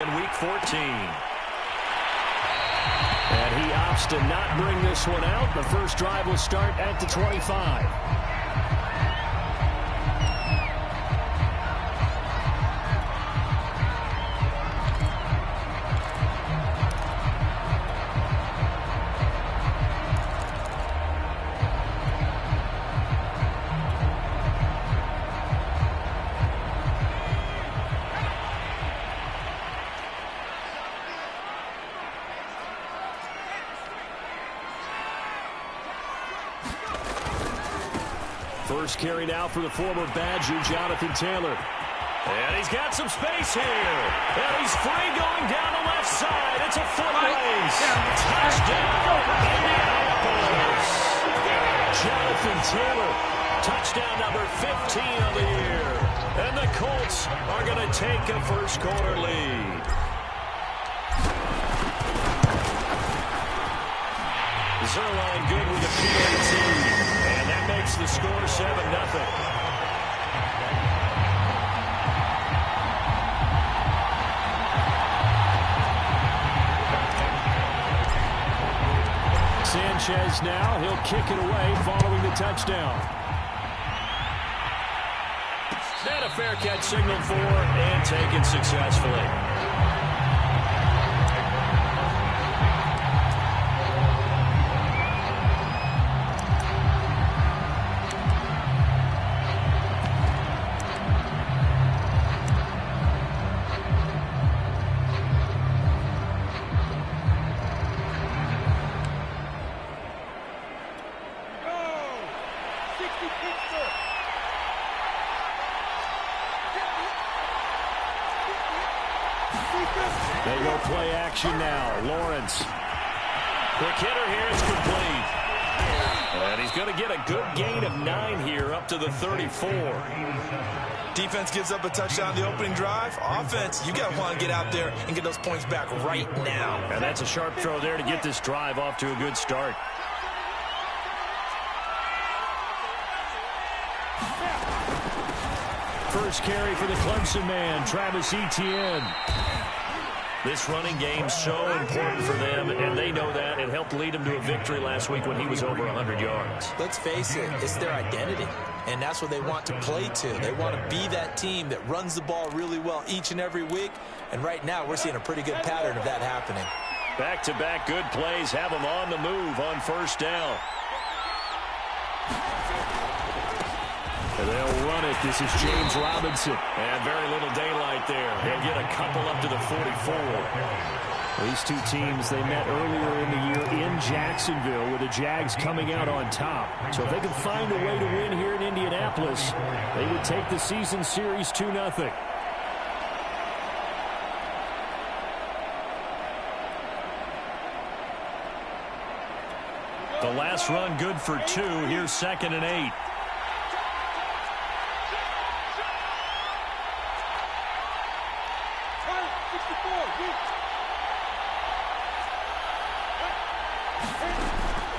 in Week 14. And he opts to not bring this one out. The first drive will start at the 25. First carry now for the former Badger, Jonathan Taylor. And he's got some space here. And he's free going down the left side. It's a foot race. Touchdown, Indianapolis. Jonathan Taylor, touchdown number 15 of the year. And the Colts are going to take a first quarter lead. Zerline good with a PAT. And that makes the score 7-0. Sanchez now. He'll kick it away following the touchdown. And a fair catch signaled for and taken successfully. They go play action now. Lawrence. Quick hitter here. It's complete. And he's going to get a good gain of 9 here up to the 34. Defense gives up a touchdown the opening drive. Offense, you got to want to get out there and get those points back right now. And that's a sharp throw there to get this drive off to a good start. First carry for the Clemson man, Travis Etienne. This running game's so important for them, and they know that. It helped lead them to a victory last week when he was over 100 yards. Let's face it, it's their identity, and that's what they want to play to. They want to be that team that runs the ball really well each and every week, and right now we're seeing a pretty good pattern of that happening. Back-to-back good plays have them on the move on first down. And they'll run it. This is James Robinson. And very little daylight there. He'll get a couple up to the 44. These two teams, they met earlier in the year in Jacksonville with the Jags coming out on top. So if they can find a way to win here in Indianapolis, they would take the season series 2-0. The last run good for 2. Here's 2nd and 8.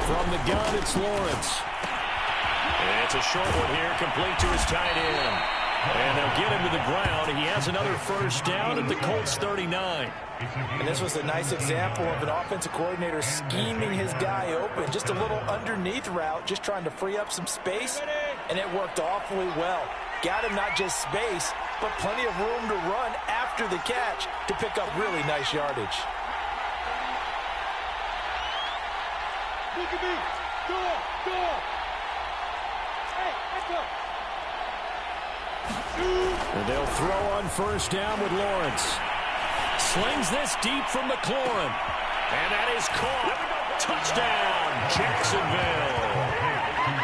From the gun, it's Lawrence. And it's a short one here, complete to his tight end. And they'll get him to the ground. He has another first down at the Colts 39. And this was a nice example of an offensive coordinator scheming his guy open. Just a little underneath route, just trying to free up some space. And it worked awfully well. Got him not just space, but plenty of room to run after the catch to pick up really nice yardage. Look at me. Go. Hey, let's go. And they'll throw on first down with Lawrence. Slings this deep from McLaurin. And that is caught. Touchdown, Jacksonville.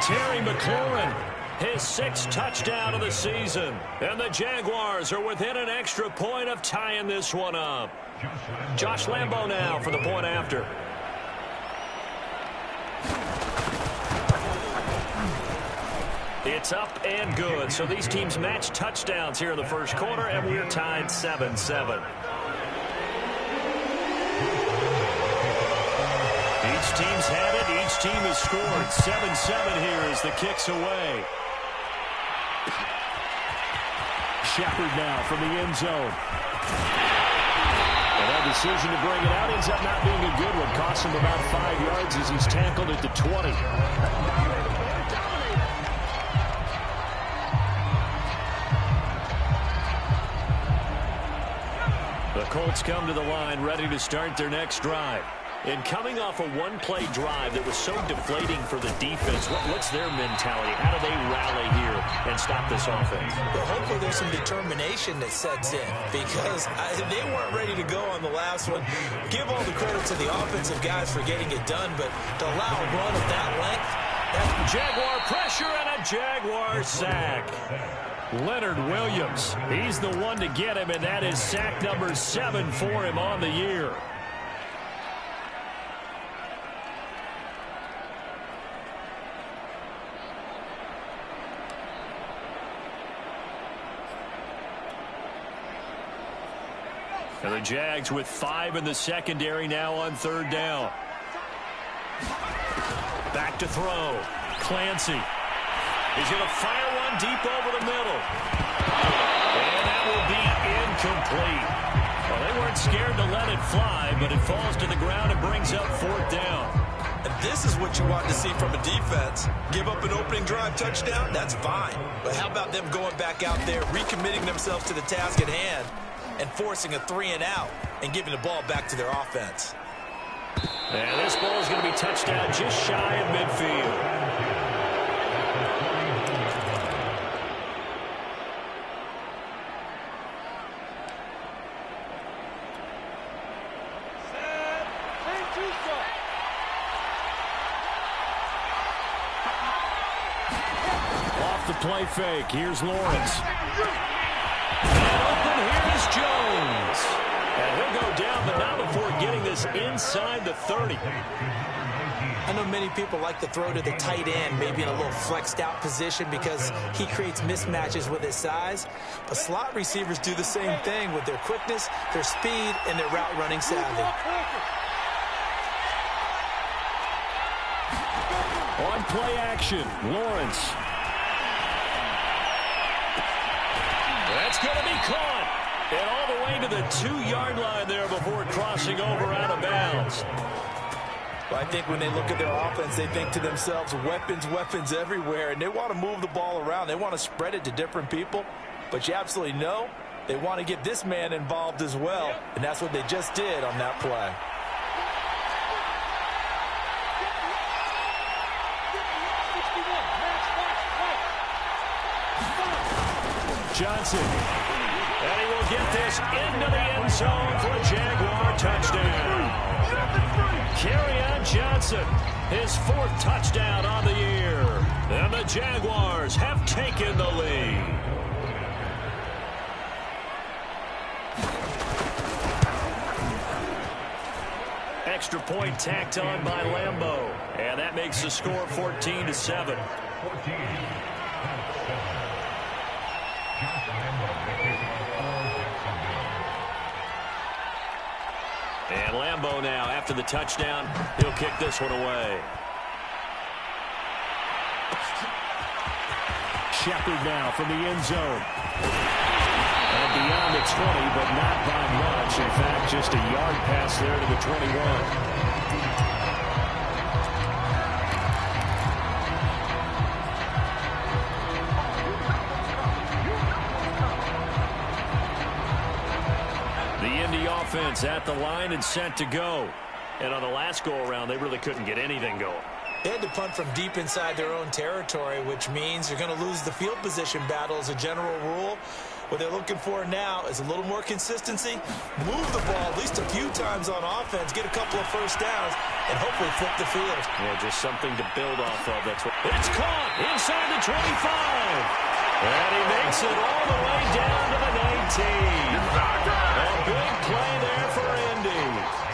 Terry McLaurin, his 6th touchdown of the season. And the Jaguars are within an extra point of tying this one up. Josh Lambo now for the point after. It's up and good. So these teams match touchdowns here in the first quarter, and we're tied 7-7. Each team's had it. Each team has scored. 7-7 here as the kick's away. Shepard now from the end zone. decision to bring it out ends up not being a good one. Costs him about 5 yards as he's tackled at the 20. The Colts come to the line ready to start their next drive. And coming off a one-play drive that was so deflating for the defense, what's their mentality? How do they rally here and stop this offense? Well, hopefully there's some determination that sets in because they weren't ready to go on the last one. Give all the credit to the offensive guys for getting it done, but to allow a run of that length, that's Jaguar pressure and a Jaguar sack. Leonard Williams, he's the one to get him, and that is sack number 7 for him on the year. And the Jags with 5 in the secondary now on 3rd down. Back to throw. Clancy. He's going to fire one deep over the middle. And that will be incomplete. Well, they weren't scared to let it fly, but it falls to the ground and brings up 4th down. And this is what you want to see from a defense. Give up an opening drive touchdown, that's fine. But how about them going back out there, recommitting themselves to the task at hand, and forcing a 3-and-out and giving the ball back to their offense. And this ball is going to be touched down just shy of midfield. Off the play fake, here's Lawrence. And open, here's Jones. And he'll go down, but not before getting this inside the 30. I know many people like to throw to the tight end, maybe in a little flexed out position because he creates mismatches with his size. But slot receivers do the same thing with their quickness, their speed, and their route running savvy. On play action, Lawrence. That's going to be caught. And all the way to the 2-yard line there before crossing over out of bounds. Well, I think when they look at their offense, they think to themselves, weapons, weapons everywhere. And they want to move the ball around. They want to spread it to different people. But you absolutely know they want to get this man involved as well. And that's what they just did on that play. Johnson. And he will get this into the end zone for a Jaguar touchdown. Kerryon Johnson, his 4th touchdown on the year. And the Jaguars have taken the lead. Extra point tacked on by Lambeau. And that makes the score 14-7. And Lambeau now, after the touchdown, he'll kick this one away. Shepard now from the end zone. And beyond the 20, but not by much. In fact, just a yard pass there to the 21. Offense at the line and set to go. And on the last go-around, they really couldn't get anything going. They had to punt from deep inside their own territory, which means you're going to lose the field position battle as a general rule. What they're looking for now is a little more consistency, move the ball at least a few times on offense, get a couple of first downs, and hopefully flip the field. Yeah, just something to build off of. That's what it's caught inside the 25. And he makes it all the way down to the 19. A big play there for Indy.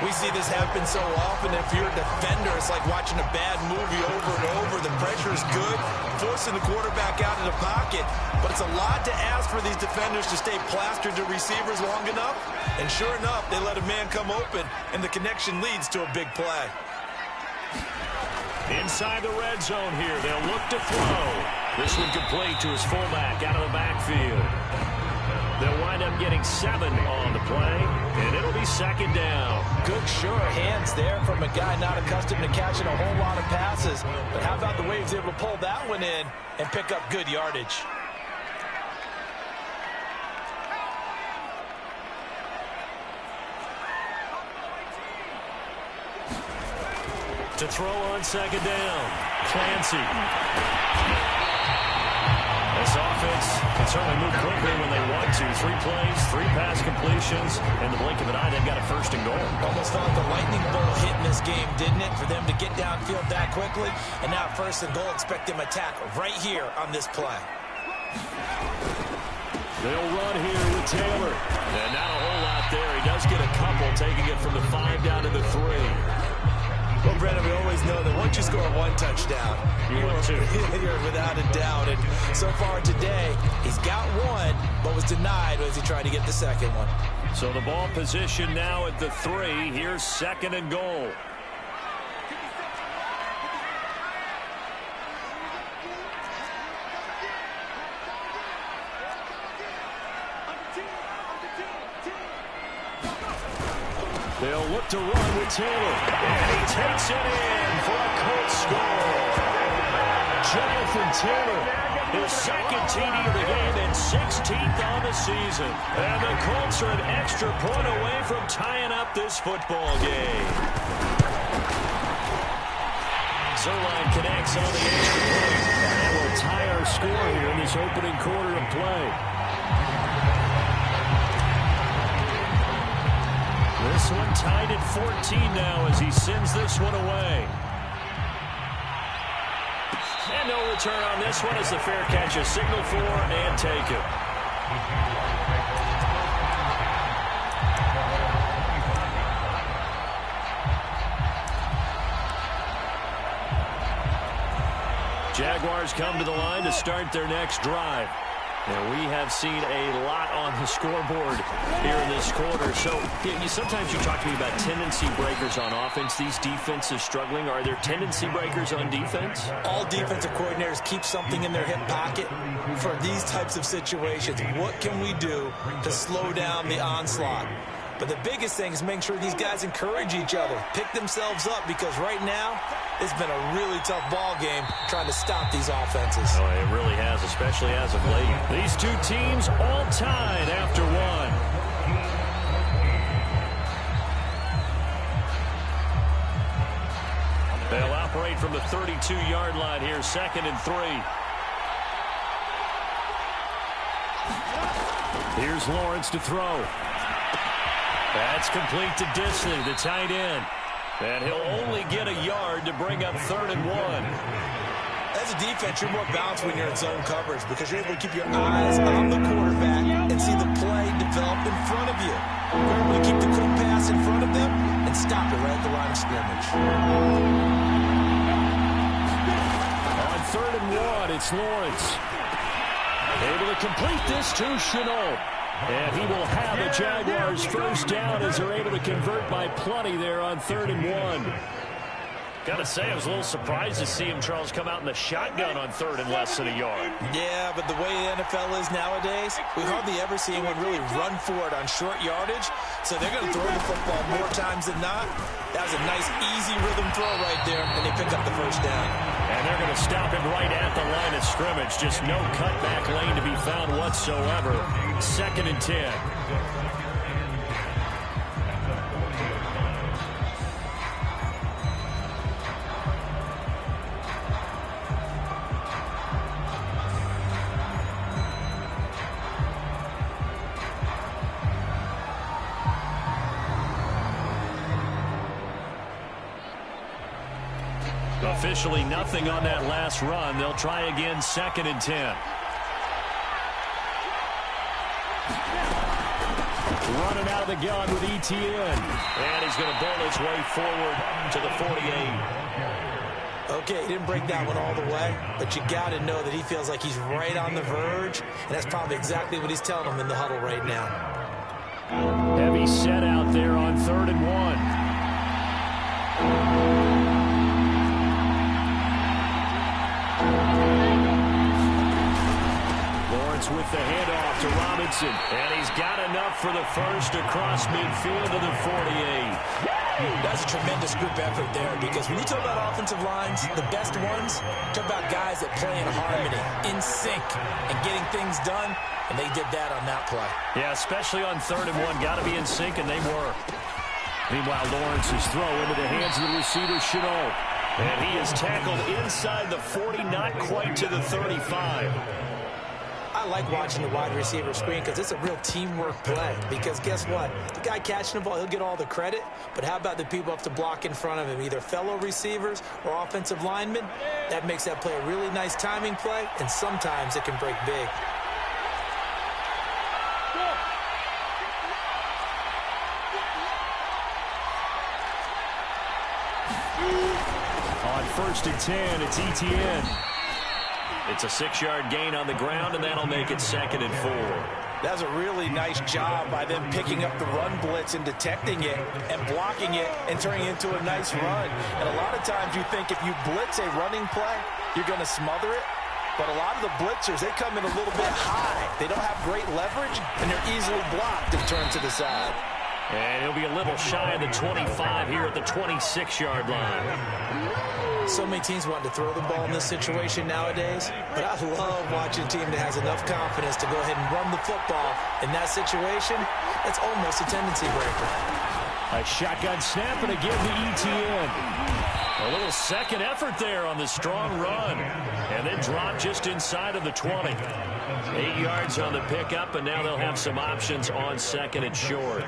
We see this happen so often. If you're a defender, it's like watching a bad movie over and over. The pressure is good, forcing the quarterback out of the pocket. But it's a lot to ask for these defenders to stay plastered to receivers long enough. And sure enough, they let a man come open, and the connection leads to a big play. Inside the red zone here, they'll look to throw. This one complete to his fullback out of the backfield. They'll wind up getting 7 on the play, and it'll be second down. Good, sure hands there from a guy not accustomed to catching a whole lot of passes. But how about the way he was able to pull that one in and pick up good yardage? To throw on second down, Clancy. This offense can certainly move quickly when they want to. 3 plays, 3 pass completions. In the blink of an eye, they've got a first and goal. Almost thought the lightning bolt hit in this game, didn't it? For them to get downfield that quickly. And now first and goal, expect them to attack right here on this play. They'll run here with Taylor. And not a whole lot there. He does get a couple, taking it from the 5 down to the 3. Well, Brendan, we always know that once you score 1 touchdown, you're without a doubt. And so far today, he's got 1, but was denied as he tried to get the second one. So the ball position now at the 3. Here's second and goal. They'll look to run with Taylor. And he takes it in for a Colts score. Jonathan Taylor, his second TD of the game and 16th on the season. And the Colts are an extra point away from tying up this football game. Zerline connects on the extra point. And we'll tie our score here in this opening quarter of play. This one tied at 14 now as he sends this one away. And no return on this one as the fair catch is signaled for and taken. Jaguars come to the line to start their next drive. And we have seen a lot on the scoreboard here in this quarter. So sometimes you talk to me about tendency breakers on offense. These defenses struggling. Are there tendency breakers on defense? All defensive coordinators keep something in their hip pocket for these types of situations. What can we do to slow down the onslaught? But the biggest thing is make sure these guys encourage each other, pick themselves up, because right now it's been a really tough ball game trying to stop these offenses. Oh, it really has, especially as of late. These two teams all tied after one. They'll operate from the 32-yard line here, 2nd and 3. Here's Lawrence to throw. That's complete to Disley, the tight end. And he'll only get a yard to bring up 3rd and 1. As a defense, you're more balanced when you're in zone coverage because you're able to keep your eyes on the quarterback and see the play develop in front of you. You're able to keep the quick pass in front of them and stop it right at the line of scrimmage. On 3rd and 1, it's Lawrence. Able to complete this to Chenault. And he will have the Jaguars first down as they're able to convert by plenty there on 3rd and 1. Got to say, I was a little surprised to see him, Charles, come out in the shotgun on 3rd and less than a yard. Yeah, but the way the NFL is nowadays, we hardly ever see anyone really run for it on short yardage. So they're going to throw the football more times than not. That was a nice, easy rhythm throw right there, and they pick up the first down. And they're going to stop him right at the line of scrimmage. Just no cutback lane to be found whatsoever. 2nd and 10. Officially nothing on that last run. They'll try again, 2nd and 10. Running out of the gun with ETN. And he's going to bowl his way forward to the 48. Okay, he didn't break that one all the way, but you got to know that he feels like he's right on the verge, and that's probably exactly what he's telling them in the huddle right now. Heavy set out there on 3rd and 1. Lawrence with the handoff. to Robinson. And he's got enough for the first across midfield to the 48. That's a tremendous group effort there, because when you talk about offensive lines, the best ones, talk about guys that play in harmony, in sync, and getting things done, and they did that on that play. Yeah, especially on 3rd and 1. Got to be in sync, and they were. Meanwhile, Lawrence's throw into the hands of the receiver, Chenault. And he is tackled inside the 40, not quite to the 35. I like watching the wide receiver screen because it's a real teamwork play. Because guess what? The guy catching the ball, he'll get all the credit. But how about the people up to block in front of him, either fellow receivers or offensive linemen? That makes that play a really nice timing play, and sometimes it can break big. On 1st and 10, it's Etienne. It's a 6-yard gain on the ground, and that'll make it 2nd and 4. That's a really nice job by them picking up the run blitz and detecting it and blocking it and turning it into a nice run. And a lot of times you think if you blitz a running play, you're going to smother it. But a lot of the blitzers, they come in a little bit high. They don't have great leverage, and they're easily blocked and turned to the side. And he'll be a little shy of the 25 here at the 26-yard line. So many teams want to throw the ball in this situation nowadays, but I love watching a team that has enough confidence to go ahead and run the football. In that situation, that's almost a tendency breaker. A shotgun snap and a give to Etienne. A little second effort there on the strong run. And then drop just inside of the 20. 8 yards on the pickup, and now they'll have some options on 2nd and short.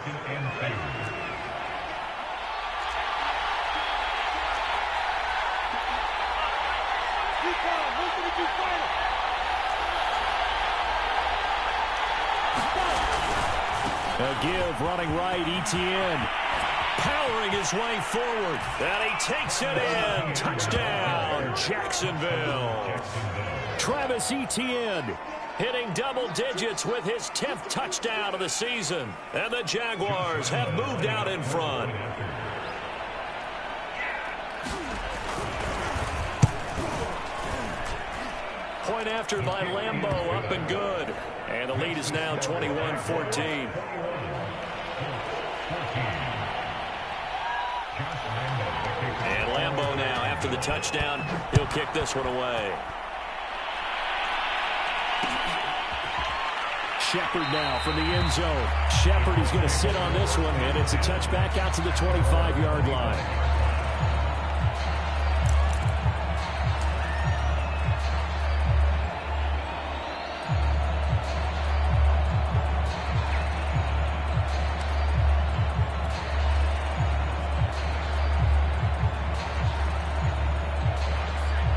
A give, running right, Etienne. Powering his way forward. And he takes it in. Touchdown, Jacksonville. Travis Etienne hitting double digits with his 10th touchdown of the season. And the Jaguars have moved out in front. Point after by Lambeau, up and good. And the lead is now 21-14. And Lambeau now, after the touchdown, he'll kick this one away. Shepard now from the end zone. Shepard is going to sit on this one, and it's a touchback out to the 25-yard line.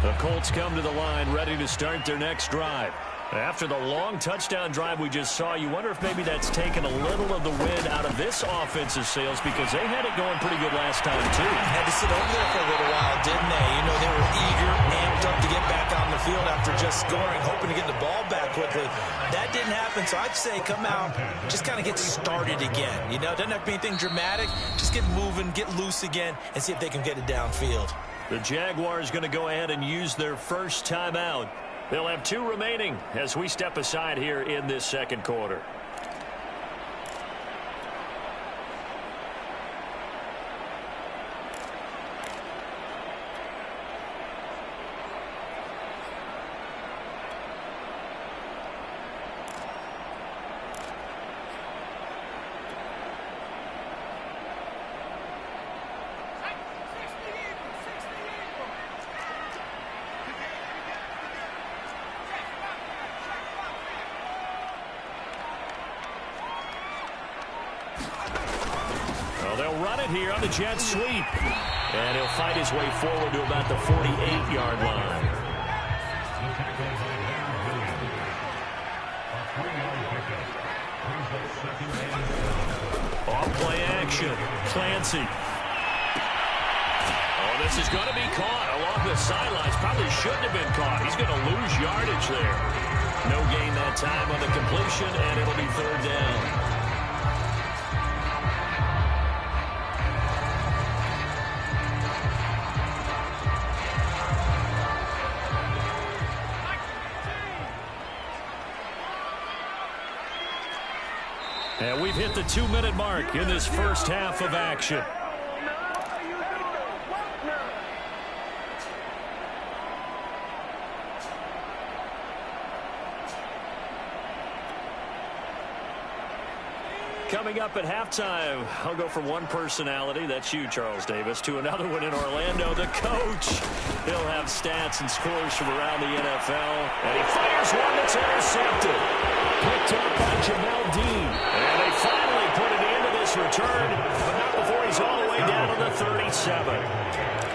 The Colts come to the line, ready to start their next drive. After the long touchdown drive we just saw, you wonder if maybe that's taken a little of the wind out of this offensive sails, because they had it going pretty good last time, too. Had to sit over there for a little while, didn't they? You know, they were eager, amped up to get back on the field after just scoring, hoping to get the ball back quickly. That didn't happen, so I'd say come out, just kind of get started again. You know, it doesn't have to be anything dramatic. Just get moving, get loose again, and see if they can get it downfield. The Jaguars going to go ahead and use their first timeout. They'll have 2 remaining as we step aside here in this second quarter. They'll run it here on the jet sweep. And he'll fight his way forward to about the 48-yard line. Off play action. Clancy. Oh, this is going to be caught along the sidelines. Probably shouldn't have been caught. He's going to lose yardage there. No gain that time on the completion, and it'll be 3rd down. And we've hit the 2-minute mark in this first half of action. Coming up at halftime, I'll go from one personality, that's you, Charles Davis, to another one in Orlando, the coach. He'll have stats and scores from around the NFL. And he fires one that's intercepted. Picked up by Jamel Dean. And they finally put an end to this return, but not before he's all the way down to the 37.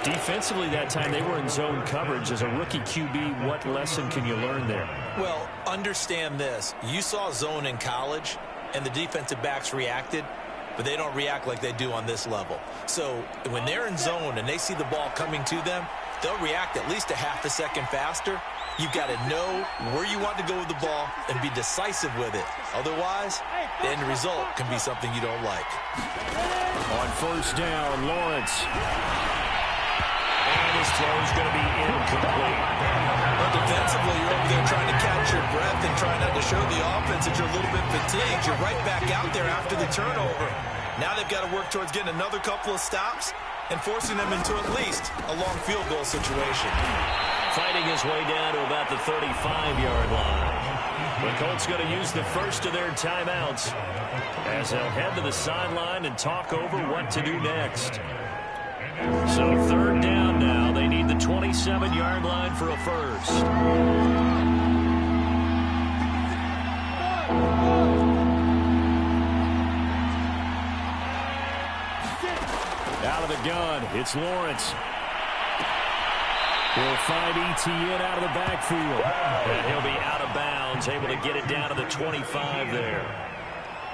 Defensively that time, they were in zone coverage. As a rookie QB, what lesson can you learn there? Well, understand this. You saw zone in college, and the defensive backs reacted, but they don't react like they do on this level. So when they're in zone and they see the ball coming to them, they'll react at least a half a second faster. You've got to know where you want to go with the ball and be decisive with it. Otherwise, the end result can be something you don't like. On first down, Lawrence. And his throw is going to be incomplete. Well, defensively, you're over there trying to catch your breath and trying not to show the offense that you're a little bit fatigued. You're right back out there after the turnover. Now they've got to work towards getting another couple of stops and forcing them into at least a long field goal situation. Fighting his way down to about the 35-yard line. The Colts going to use the first of their timeouts as they'll head to the sideline and talk over what to do next. So third down now. They need the 27-yard line for a first. Out of the gun, it's Lawrence. He'll find ETN out of the backfield. And he'll be out of bounds, able to get it down to the 25 there.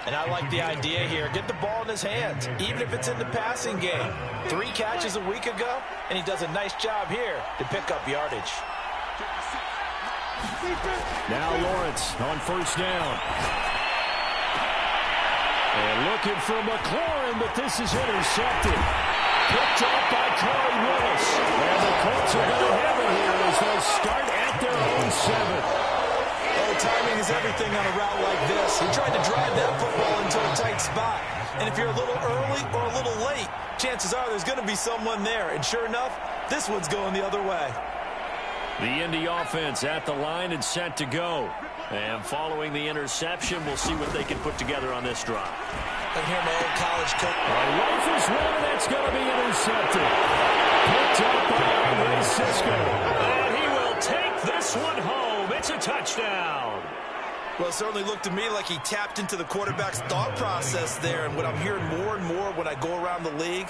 And I like the idea here. Get the ball in his hands, even if it's in the passing game. 3 catches a week ago, and he does a nice job here to pick up yardage. Now Lawrence on first down. And looking for McLaurin, but this is intercepted. Picked up by Corey Willis. And the Colts are going to have it here as they'll start at their own 7. Oh, timing is everything on a route like this. He tried to drive that football into a tight spot. And if you're a little early or a little late, chances are there's going to be someone there. And sure enough, this one's going the other way. The Indy offense at the line and set to go. And following the interception, we'll see what they can put together on this drive. I hear my old college coach. Away for one, and that's going to be intercepted. Picked up by Andre Cisco. And he will take this one home. It's a touchdown. Well, it certainly looked to me like he tapped into the quarterback's thought process there. And what I'm hearing more and more when I go around the league,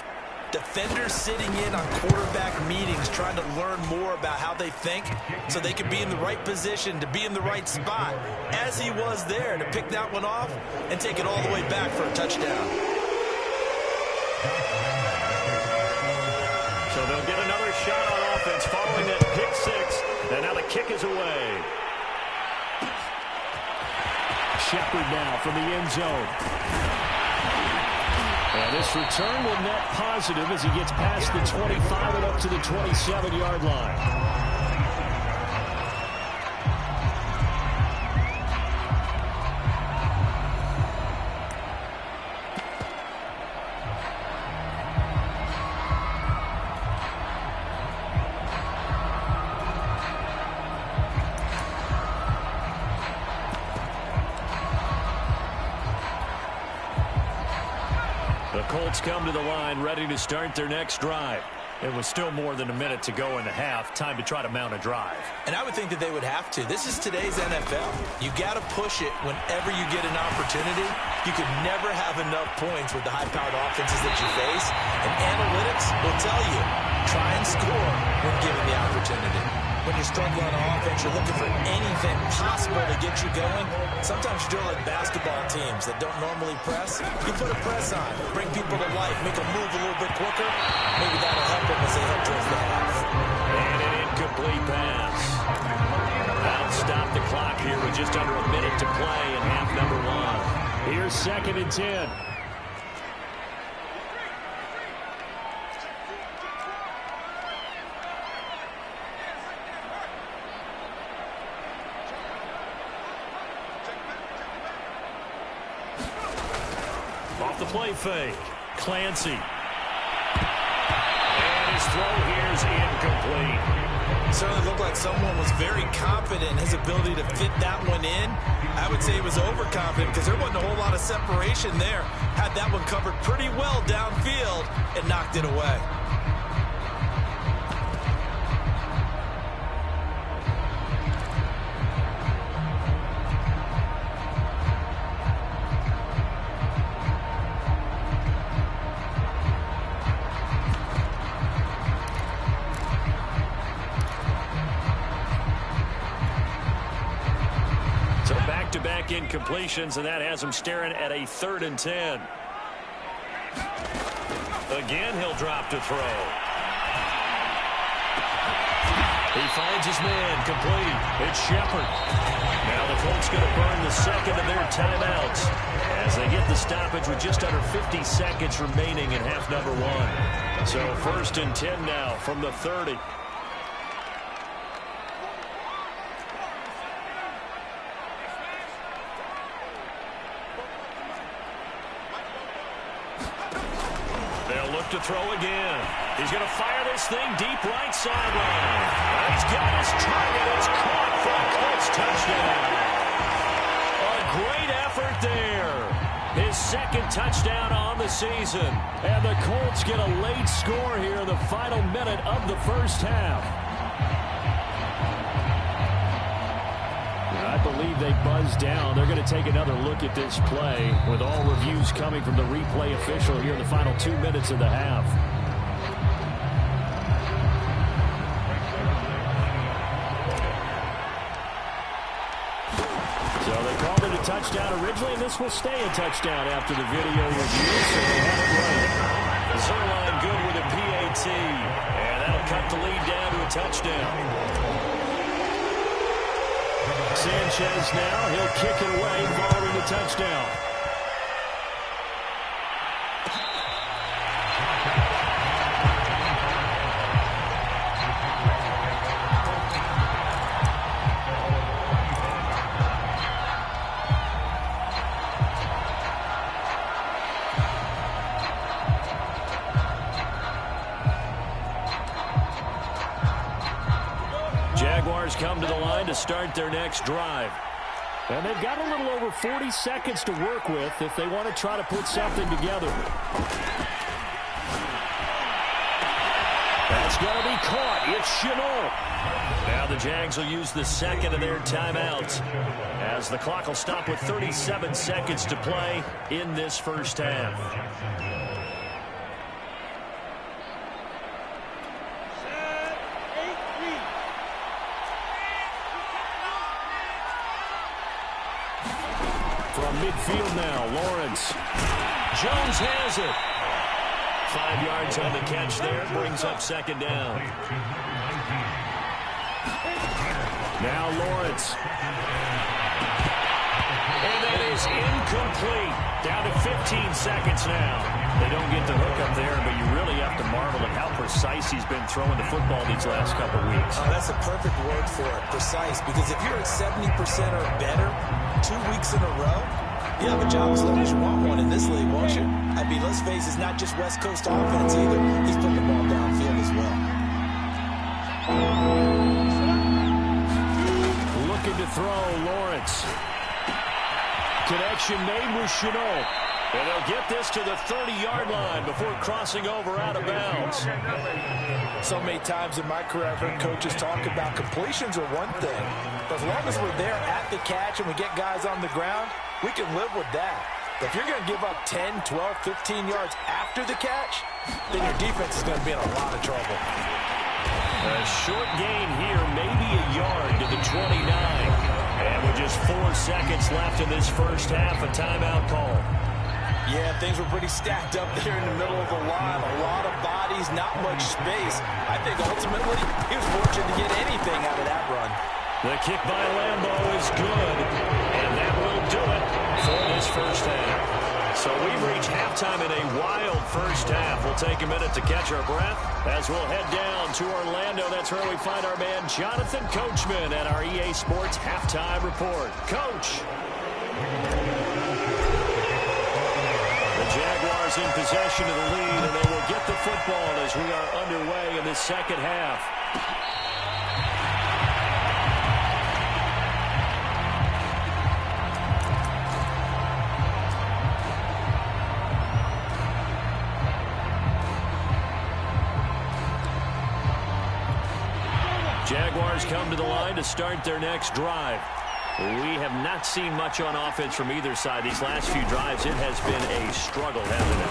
defenders sitting in on quarterback meetings trying to learn more about how they think so they can be in the right position to be in the right spot, as he was there to pick that one off and take it all the way back for a touchdown. So they'll get another shot on offense following that pick 6, and now the kick is away. Shepard now from the end zone. And this return will net positive as he gets past the 25 and up to the 27-yard line. The Colts come to the line ready to start their next drive. It was still more than a minute to go in the half. Time to try to mount a drive. And I would think that they would have to. This is today's NFL. You got to push it whenever you get an opportunity. You could never have enough points with the high-powered offenses that you face. And analytics will tell you, try and score when given the opportunity. When you're struggling on offense, you're looking for anything possible to get you going. Sometimes you're doing like basketball teams that don't normally press. You put a press on, bring people to life, make them move a little bit quicker. Maybe that'll help them as they head towards the half. And an incomplete pass. That'll stop the clock here with just under a minute to play in half number 1. Here's 2nd and 10. play fake. Clancy. And his throw here is incomplete. Certainly looked like someone was very confident in his ability to fit that one in. I would say he was overconfident because there wasn't a whole lot of separation there. Had that one covered pretty well downfield and knocked it away. Back-to-back incompletions, and that has him staring at a 3rd and 10. Again, he'll drop to throw. He finds his man, complete. It's Shepard. Now the Colts going to burn the second of their timeouts as they get the stoppage with just under 50 seconds remaining in half number 1. So 1st and 10 now from the 30. To throw again. He's going to fire this thing deep right sideline. And he's got his target. It's caught for a Colts touchdown. A great effort there. His 2nd touchdown on the season. And the Colts get a late score here in the final minute of the 1st half. I believe they buzzed down. They're going to take another look at this play with all reviews coming from the replay official here in the final 2 minutes of the half. So they called it a touchdown originally, and this will stay a touchdown after the video review, so they have it right. Zerline good with a PAT, and that'll cut the lead down to a touchdown. Sanchez now, he'll kick it away following the touchdown. Jaguars come to the line to start their next drive. And they've got a little over 40 seconds to work with if they want to try to put something together. That's going to be caught. It's Shenault. Now the Jags will use the 2nd of their timeouts as the clock will stop with 37 seconds to play in this 1st half. Midfield now, Lawrence. Jones has it. 5 yards on the catch there, brings up 2nd down. Now Lawrence. And that is incomplete. Down to 15 seconds now. They don't get the hook up there, but you really have to marvel at how precise he's been throwing the football these last couple weeks. That's a perfect word for it, precise, because if you're at 70% or better 2 weeks in a row, you have a job as long as you want one in this league, won't you? I mean, let's face it, it's not just West Coast offense either. He's putting the ball downfield as well. Looking to throw, Lawrence. Connection made with Shenault. And they'll get this to the 30-yard line before crossing over out of bounds. So many times in my career, I've heard coaches talk about completions are one thing. But as long as we're there at the catch and we get guys on the ground, we can live with that. If you're going to give up 10, 12, 15 yards after the catch, then your defense is going to be in a lot of trouble. A short gain here, maybe a yard to the 29. And with just 4 seconds left in this 1st half, a timeout call. Yeah, things were pretty stacked up there in the middle of the line. A lot of bodies, not much space. I think ultimately he was fortunate to get anything out of that run. The kick by Lambeau is good, and that will do it for this 1st half. So we've reached halftime in a wild 1st half. We'll take a minute to catch our breath as we'll head down to Orlando. That's where we find our man Jonathan Coachman at our EA Sports Halftime Report. Coach. The Jaguars Jaguars in possession of the lead, and they will get the football as we are underway in the second half. Jaguars come to the line to start their next drive. We have not seen much on offense from either side. These last few drives, it has been a struggle, hasn't it?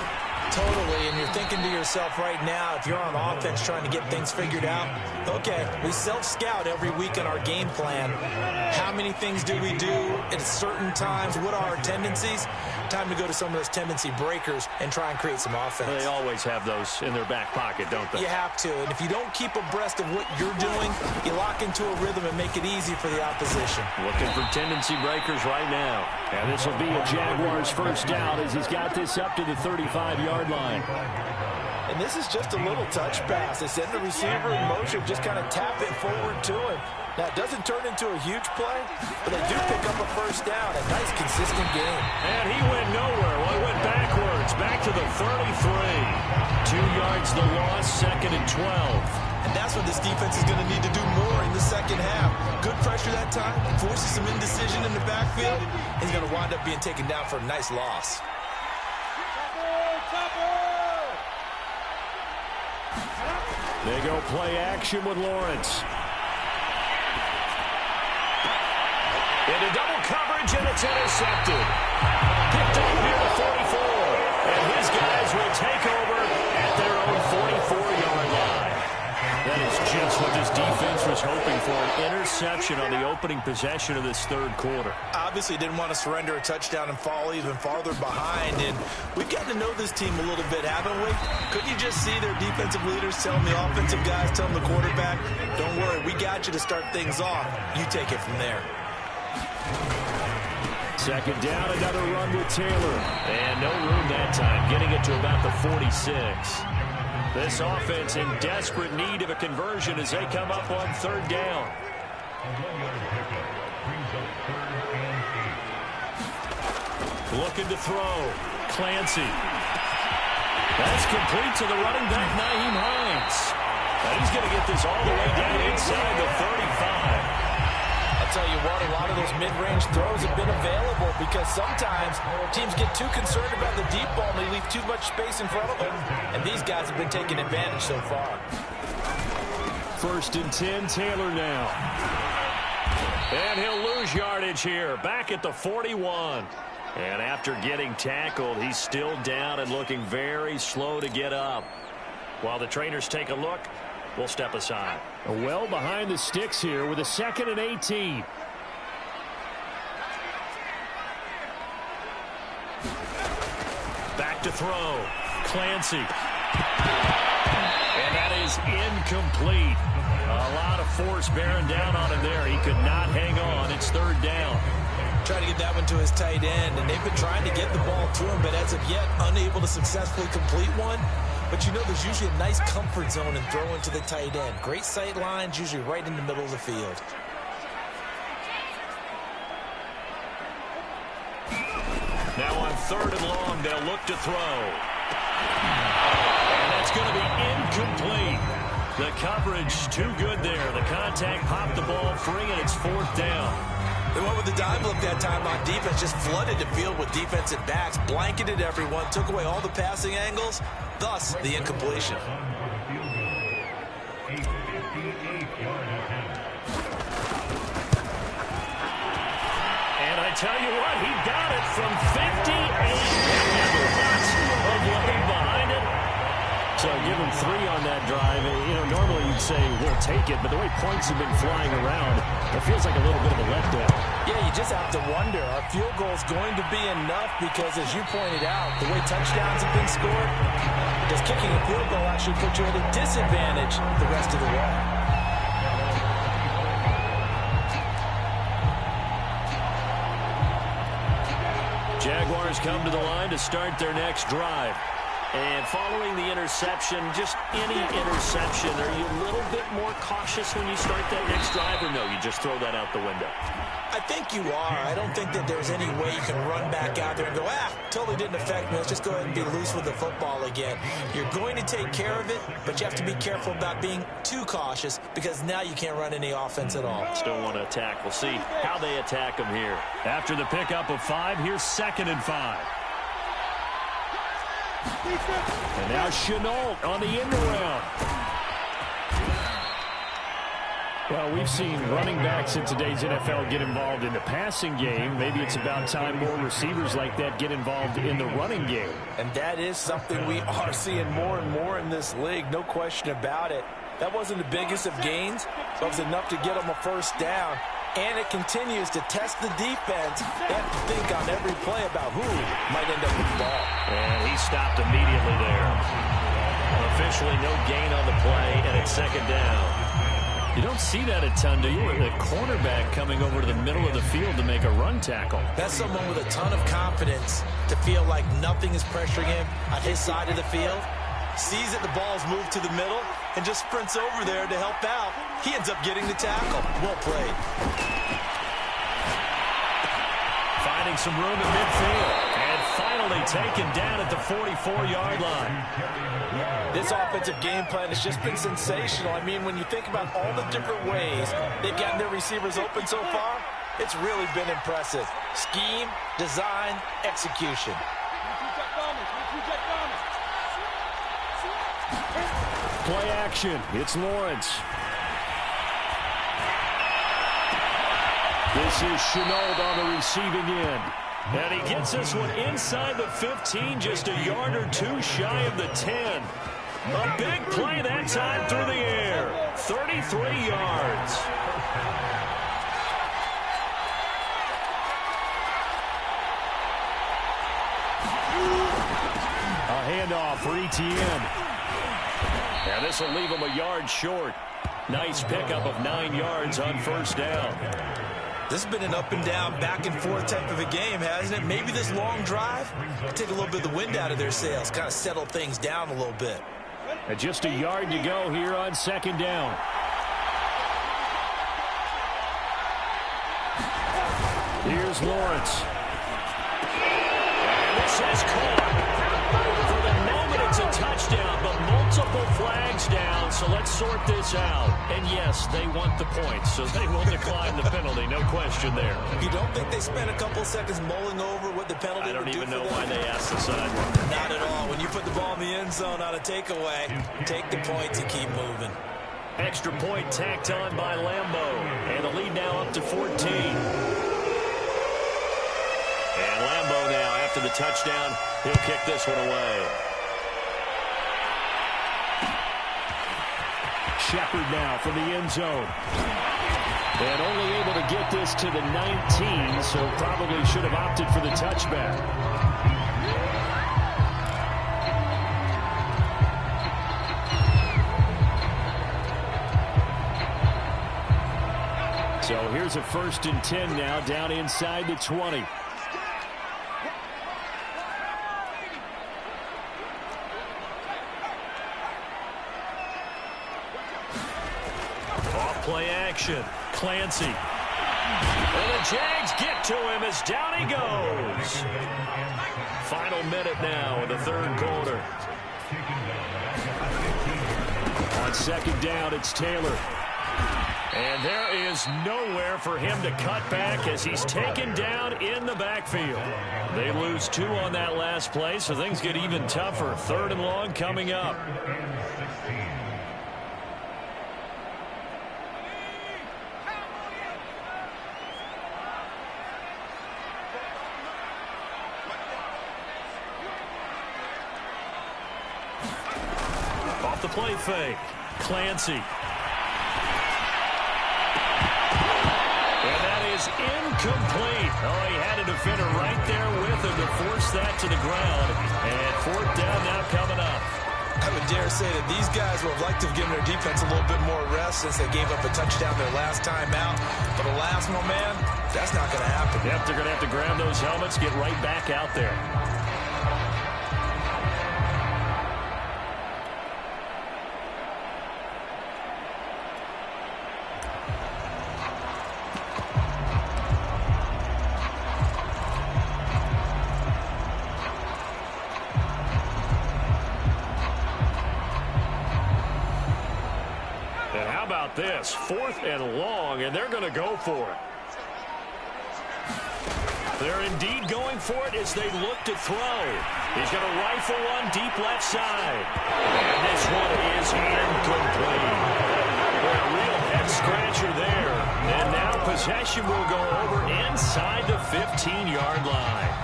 Totally, and you're thinking to yourself right now, if you're on offense trying to get things figured out, okay, we self-scout every week in our game plan. How many things do we do at certain times? What are our tendencies? Time to go to some of those tendency breakers and try and create some offense. They always have those in their back pocket, don't they? You have to, and if you don't keep abreast of what you're doing, you lock into a rhythm and make it easy for the opposition. Looking for tendency breakers right now. And this will be a Jaguars first down as he's got this up to the 35-yard line. And this is just a little touch pass. They send the receiver in motion, just kind of tap it forward to him. Now, it doesn't turn into a huge play, but they do pick up a first down. A nice, consistent game. And he went nowhere. Well, he went backwards, back to the 33. 2 yards the loss, 2nd and 12. And that's what this defense is going to need to do more in the second half. Good pressure that time, forces some indecision in the backfield. He's going to wind up being taken down for a nice loss. They go play action with Lawrence. Into double coverage, and it's intercepted. Picked up near the 44. And his guys will take over at their own 44-yard line. That is just what this defense was hoping for, an interception on the opening possession of this third quarter. Obviously didn't want to surrender a touchdown and fall even farther behind, and we've gotten to know this team a little bit, haven't we? Couldn't you just see their defensive leaders telling the offensive guys, telling the quarterback, don't worry, we got you to start things off. You take it from there. Second down, another run with Taylor. And no room that time, getting it to about the 46. This offense in desperate need of a conversion as they come up on third down. Looking to throw. Clancy. That's complete to the running back, Nyheim Hines. And he's going to get this all the way down inside the 35. I'll tell you what, a lot of those mid-range throws have been available because sometimes teams get too concerned about the deep ball and they leave too much space in front of them. And these guys have been taking advantage so far. 1st and 10, Taylor now. And he'll lose yardage here, back at the 41. And after getting tackled, he's still down and looking very slow to get up. While the trainers take a look, we'll step aside. Well behind the sticks here with a 2nd and 18. Back to throw. Clancy. And that is incomplete. A lot of force bearing down on him there. He could not hang on. It's third down. Trying to get that one to his tight end, and they've been trying to get the ball to him, but as of yet, unable to successfully complete one. But you know there's usually a nice comfort zone in throwing to the tight end. Great sight lines, usually right in the middle of the field. Now on third and long, they'll look to throw. And that's going to be incomplete. The coverage too good there. The contact popped the ball free, and it's 4th down. They went with the dive look that time on defense, just flooded the field with defensive backs, blanketed everyone, took away all the passing angles, thus the incompletion. And I tell you what, he got it from 58. Never lots of looking behind it. So give him 3 on that drive. You know, normally you'd say we'll take it, but the way points have been flying around, it feels like a little bit of a letdown. Yeah, you just have to wonder, are field goals going to be enough? Because as you pointed out, the way touchdowns have been scored, does kicking a field goal actually put you at a disadvantage the rest of the way? Jaguars come to the line to start their next drive. And following the interception, just any interception, are you a little bit more cautious when you start that next drive, or no, you just throw that out the window? I think you are. I don't think that there's any way you can run back out there and go, totally didn't affect me. Let's just go ahead and be loose with the football again. You're going to take care of it, but you have to be careful about being too cautious because now you can't run any offense at all. Still want to attack. We'll see how they attack them here. After the pickup of 5, here's 2nd and 5. And now Chenault on the end around. Well, we've seen running backs in today's NFL get involved in the passing game. Maybe it's about time more receivers like that get involved in the running game. And that is something we are seeing more and more in this league, no question about it. That wasn't the biggest of gains, but it was enough to get them a first down. And it continues to test the defense. They have to think on every play about who might end up with the ball. And he stopped immediately there. Officially no gain on the play, and it's 2nd down. You don't see that a ton, do you? The cornerback coming over to the middle of the field to make a run tackle. That's someone with a ton of confidence to feel like nothing is pressuring him on his side of the field. Sees that the ball's moved to the middle and just sprints over there to help out. He ends up getting the tackle. Well played. Finding some room in midfield. And finally taken down at the 44-yard line. This offensive game plan has just been sensational. I mean, when you think about all the different ways they've gotten their receivers open so far, it's really been impressive. Scheme, design, execution. Play action. It's Lawrence. This is Chenault on the receiving end. And he gets this one inside the 15, just a yard or two shy of the 10. A big play that time through the air. 33 yards. A handoff for Etienne. And this will leave him a yard short. Nice pickup of 9 yards on first down. This has been an up and down, back and forth type of a game, hasn't it? Maybe this long drive will take a little bit of the wind out of their sails, kind of settle things down a little bit. And just a yard to go here on 2nd down. Here's Lawrence. And this is caught. For the moment, it's a touchdown, but multiple flags down, so let's sort this out. And yes, they want the points, so they will decline the penalty, no question there. You don't think they spent a couple seconds mulling over what the penalty would do? I don't even know why they asked the sideline. Not at all. When you put the ball in the end zone on a takeaway, take the points and keep moving. Extra point tacked on by Lambeau, and the lead now up to 14. And Lambeau now, after the touchdown, he'll kick this one away. Shepard now from the end zone. And only able to get this to the 19, so probably should have opted for the touchback. So here's a 1st and 10 now, down inside the 20. Play action. Clancy. And the Jags get to him as down he goes. Final minute now in the 3rd quarter. On 2nd down, it's Taylor. And there is nowhere for him to cut back as he's taken down in the backfield. They lose 2 on that last play, so things get even tougher. 3rd and long coming up. Off the play fake. Clancy. And that is incomplete. Oh, he had a defender right there with him to force that to the ground. And 4th down now coming up. I would dare say that these guys would have liked to have given their defense a little bit more rest since they gave up a touchdown their last time out. But the last one, man, that's not going to happen. Yep, they're going to have to grab those helmets, get right back out there. about this? 4th and long, and they're going to go for it. They're indeed going for it as they look to throw. He's going to rifle one deep left side. And this one is incomplete. A real head-scratcher there. And now possession will go over inside the 15-yard line.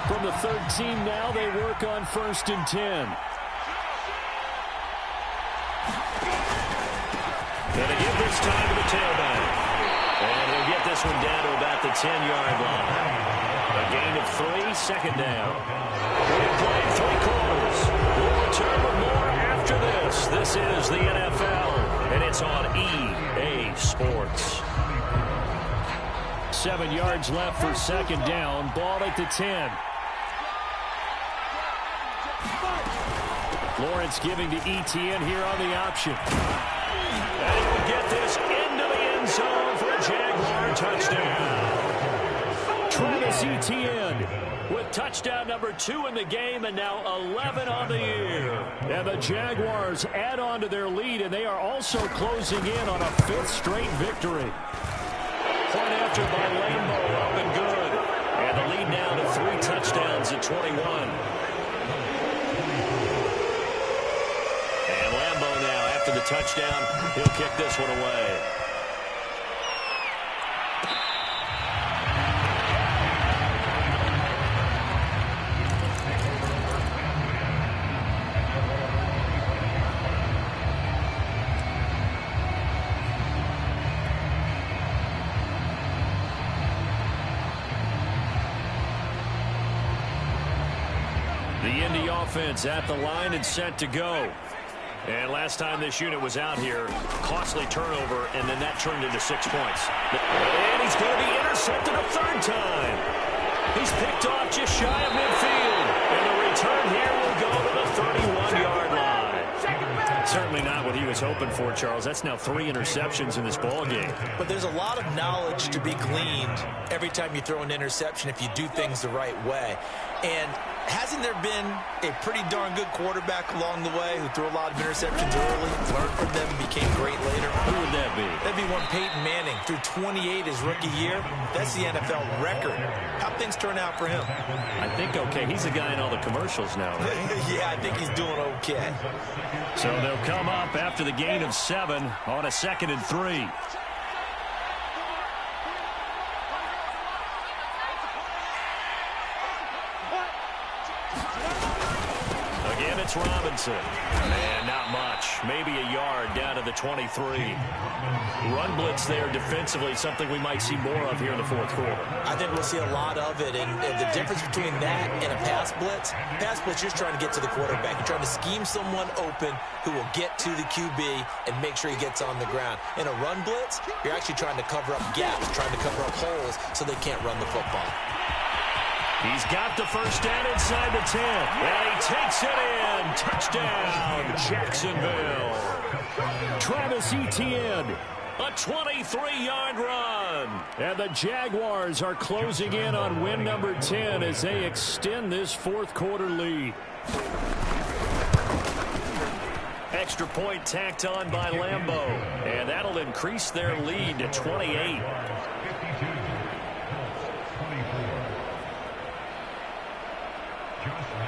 From the 13 now, they work on 1st and 10. Going to give this time to the tailback. And he'll get this one down to about the 10-yard line. A gain of 3, 2nd down. We've played 3 quarters. We'll return with more after this. This is the NFL, and it's on EA Sports. 7 yards left for 2nd down. Ball at the 10. Lawrence giving to Etienne here on the option. And he will get this into the end zone for a Jaguar touchdown. Travis Etienne with touchdown number 2 in the game and now 11 on the year. And the Jaguars add on to their lead, and they are also closing in on a 5th straight victory. Point after by Lambeau, up and good. And the lead now to 3 touchdowns at 21. The touchdown, he'll kick this one away. The Indy offense at the line and set to go. And last time this unit was out here, costly turnover, and then that turned into 6 points. And he's going to be intercepted a 3rd time. He's picked off just shy of midfield. And the return here will go to the 31-yard line. Certainly not what he was hoping for, Charles. That's now 3 interceptions in this ball game. But there's a lot of knowledge to be gleaned every time you throw an interception if you do things the right way. And hasn't there been a pretty darn good quarterback along the way who threw a lot of interceptions early, learned from them, and became great later? Who would that be? That'd be one Peyton Manning. Threw 28 his rookie year. That's the NFL record. How'd things turn out for him? I think okay. He's the guy in all the commercials now, right? Yeah, I think he's doing okay. So they'll come up after the gain of 7 on a 2nd and 3. It's Robinson. And not much. Maybe a yard down to the 23. Run blitz there defensively, something we might see more of here in the 4th quarter. I think we'll see a lot of it. And the difference between that and a pass blitz, you're trying to get to the quarterback. You're trying to scheme someone open who will get to the QB and make sure he gets on the ground. In a run blitz, you're actually trying to cover up gaps, trying to cover up holes so they can't run the football. He's got the 1st down inside the 10. And he takes it in. Touchdown, Jacksonville. Travis Etienne. A 23-yard run. And the Jaguars are closing in on win number 10 as they extend this 4th quarter lead. Extra point tacked on by Lambeau. And that'll increase their lead to 28.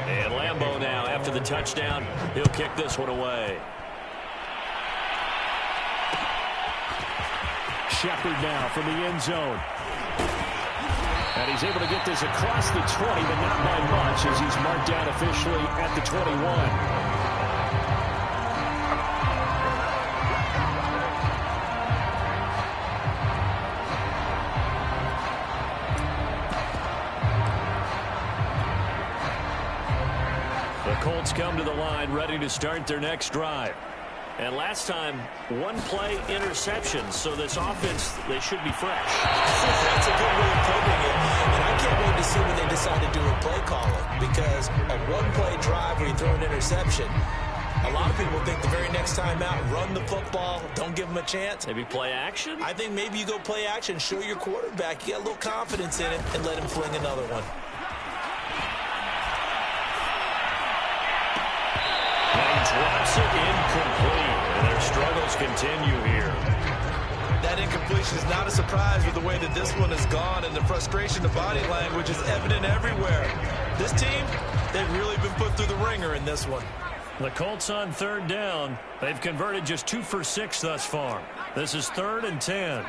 And Lambeau now, after the touchdown, he'll kick this one away. Shepard now from the end zone. And he's able to get this across the 20, but not by much as he's marked down officially at the 21. Colts come to the line ready to start their next drive. And last time, 1-play interception. So this offense, they should be fresh. That's a good way of putting it. And I can't wait to see when they decide to do a play calling. Because a 1-play drive where you throw an interception, a lot of people think the very next time out, run the football, don't give them a chance. Maybe play action? I think maybe you go play action, show your quarterback, you got a little confidence in it, and let him fling another one. Drops it incomplete. continue here. That incompletion is not a surprise with the way that this one has gone, and the frustration of body language is evident everywhere. This team, they've really been put through the ringer in this one. The Colts on third down. They've converted just 2 for 6 thus far. This is 3rd and 10.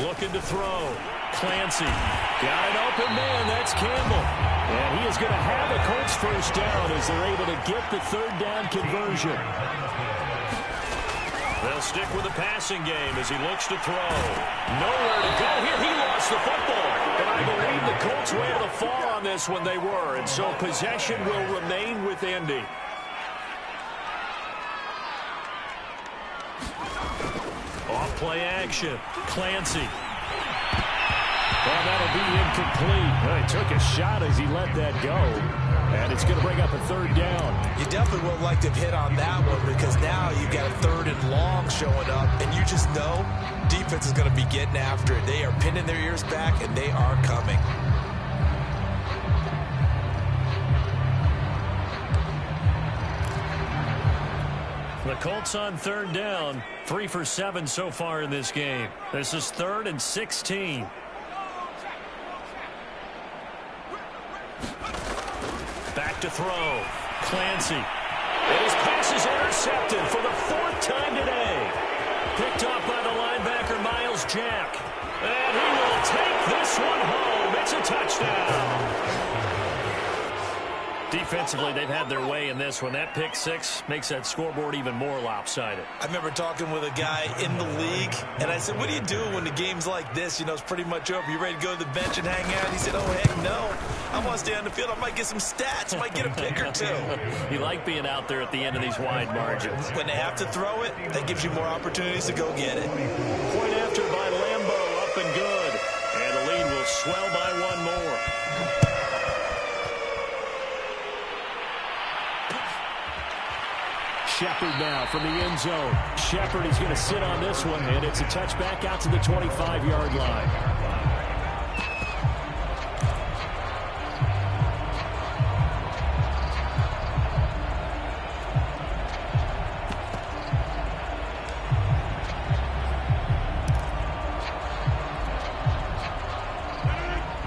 Looking to throw. Clancy. Got an open man. That's Campbell. And he is going to have a Colts first down as they're able to get the third down conversion. They'll stick with the passing game as he looks to throw. Nowhere to go here. He lost the football. But I believe the Colts were able to fall on this when they were. And so possession will remain with Indy. Off play action. Clancy. Well, that'll be incomplete. Well, he took a shot as he let that go. And it's going to bring up a third down. You definitely would like to hit on that one because now you've got a 3rd and long showing up, and you just know defense is going to be getting after it. They are pinning their ears back, and they are coming. The Colts on third down, 3 for 7 so far in this game. This is 3rd and 16. Back to throw. Clancy. And his pass is intercepted for the 4th time today. Picked off by the linebacker, Miles Jack. And he will take this one home. It's a touchdown. Defensively, they've had their way in this one. That pick 6 makes that scoreboard even more lopsided. I remember talking with a guy in the league, and I said, what do you do when the game's like this? You know, it's pretty much over. You ready to go to the bench and hang out? He said, oh, heck no. I want to stay on the field. I might get some stats. I might get a pick or 2. You like being out there at the end of these wide margins. When they have to throw it, that gives you more opportunities to go get it. Point after by Lambeau, up and good. And the lead will swell by 1 more. Shepard now from the end zone. Shepard is going to sit on this one, and it's a touchback out to the 25-yard line.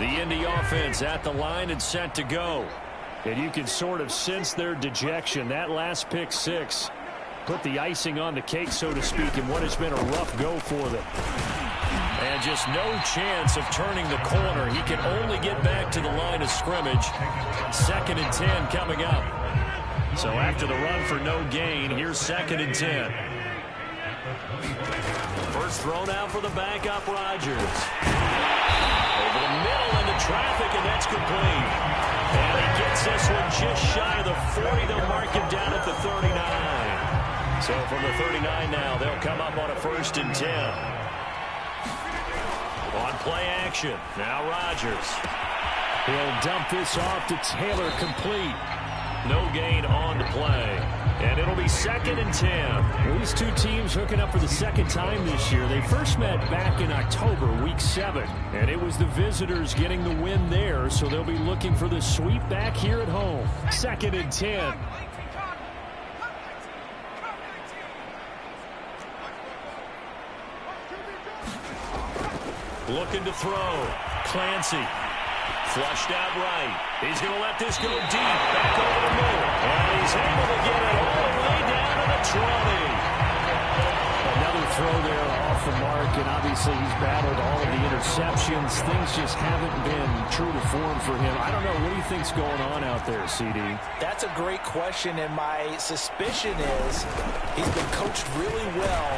The Indy offense at the line and set to go. And you can sort of sense their dejection. That last pick 6 put the icing on the cake, so to speak, in what has been a rough go for them. And just no chance of turning the corner. He can only get back to the line of scrimmage. 2nd and 10 coming up. So after the run for no gain, here's 2nd and 10. First thrown out for the backup, Rodgers. Over the middle into traffic, and that's complete. And he gets this one just shy of the 40. They'll mark him down at the 39. So from the 39 now, they'll come up on a 1st and 10. On play action, now Rodgers. He'll dump this off to Taylor, complete. No gain on to play. And it'll be 2nd and 10. These two teams hooking up for the 2nd time this year. They first met back in October, week 7. And it was the visitors getting the win there, so they'll be looking for the sweep back here at home. 2nd and 10. Looking to throw. Clancy. Flushed out right. He's going to let this go deep. Back over the middle. And he's able to get it all the way down to the 20. Another throw there off the mark, and obviously he's battled all of the interceptions. Things just haven't been true to form for him. I don't know. What do you think's going on out there, CD? That's a great question, and my suspicion is he's been coached really well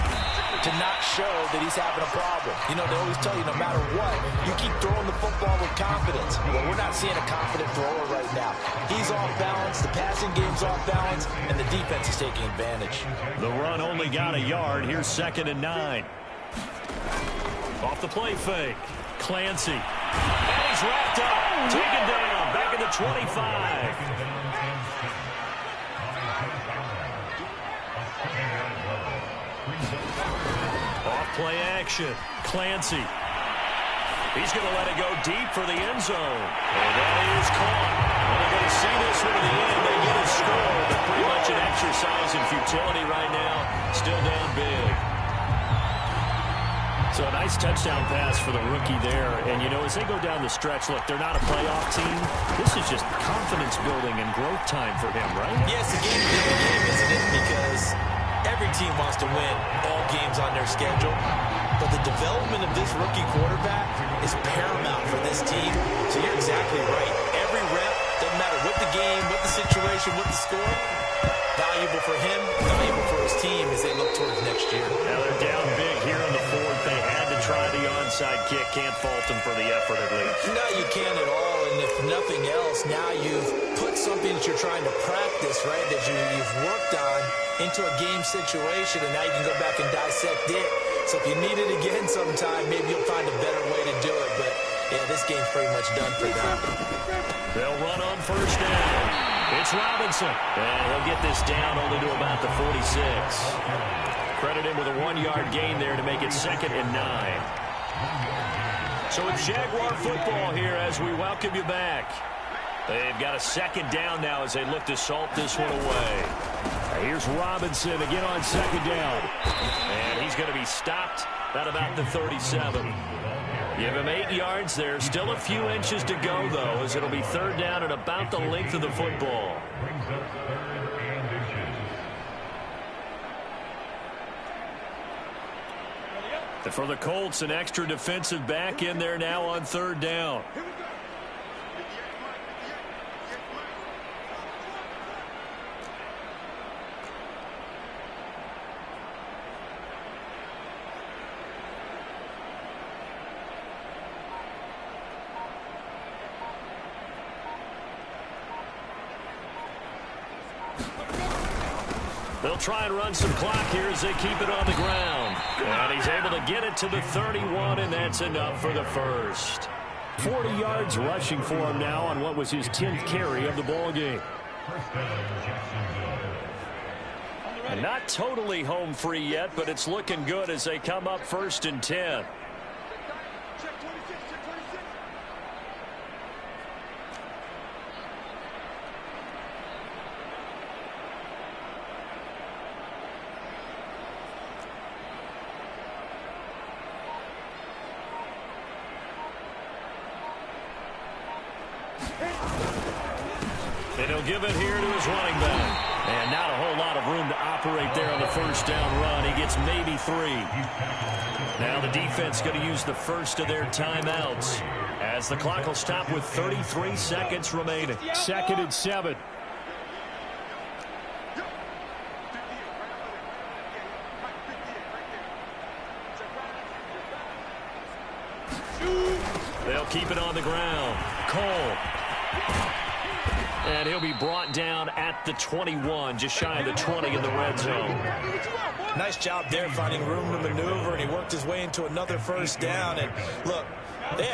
to not show that he's having a problem. You know, they always tell you no matter what, you keep throwing the football with confidence. Well, we're not seeing a confident thrower right now. He's off balance, the passing game's off balance, and the defense is taking advantage. The run only got a yard. Here's 2nd and 9. Off the play fake. Clancy. And he's wrapped up. Taken down. Back at the 25. Play action. Clancy. He's going to let it go deep for the end zone. And that is caught. Well, they're going to see this one to the end. They get a score, but pretty much an So a nice touchdown pass for the rookie there. And, you know, as they go down the stretch, look, they're not a playoff team. This is just confidence building and growth time for him, right? Yes, the game within the game, isn't it? Because every team wants to win all games on their schedule. But the development of this rookie quarterback is paramount for this team. So you're exactly right. Every rep, doesn't matter what the game, what the situation, what the score, valuable for him, valuable for his team as they look towards next year. Now they're down big here in the fourth. They had to try the onside kick. Can't fault them for the effort at least. No, you can't at all. And if nothing else, now you've put something that you're trying to practice, right, that you've worked on into a game situation, and now you can go back and dissect it. So if you need it again sometime, maybe you'll find a better way to do it. But, yeah, this game's pretty much done for them. They'll run on first down. It's Robinson, and he'll get this down only to about the 46. Credit him with a 1-yard gain there to make it 2nd and 9. So it's Jaguar football here as we welcome you back. They've got a 2nd down now as they look to salt this one away. Here's Robinson again on 2nd down. And he's going to be stopped at about the 37. Give him 8 yards there. Still a few inches to go, though, as it'll be 3rd down and about the length of the football. And for the Colts, an extra defensive back in there now on 3rd down. They'll try and run some clock here as they keep it on the ground. And he's able to get it to the 31, and that's enough for the first. 40 yards rushing for him now on what was his 10th carry of the ball game. And not totally home free yet, but it's looking good as they come up 1st and 10. And he'll give it here to his running back. And not a whole lot of room to operate there on the 1st down run. He gets maybe 3. Now the defense going to use the first of their timeouts as the clock will stop with 33 seconds remaining. 2nd and 7. They'll keep it on the ground. Cole. And he'll be brought down at the 21, just shy of the 20 in the red zone. Nice job there finding room to maneuver, and he worked his way into another 1st down. And look, they had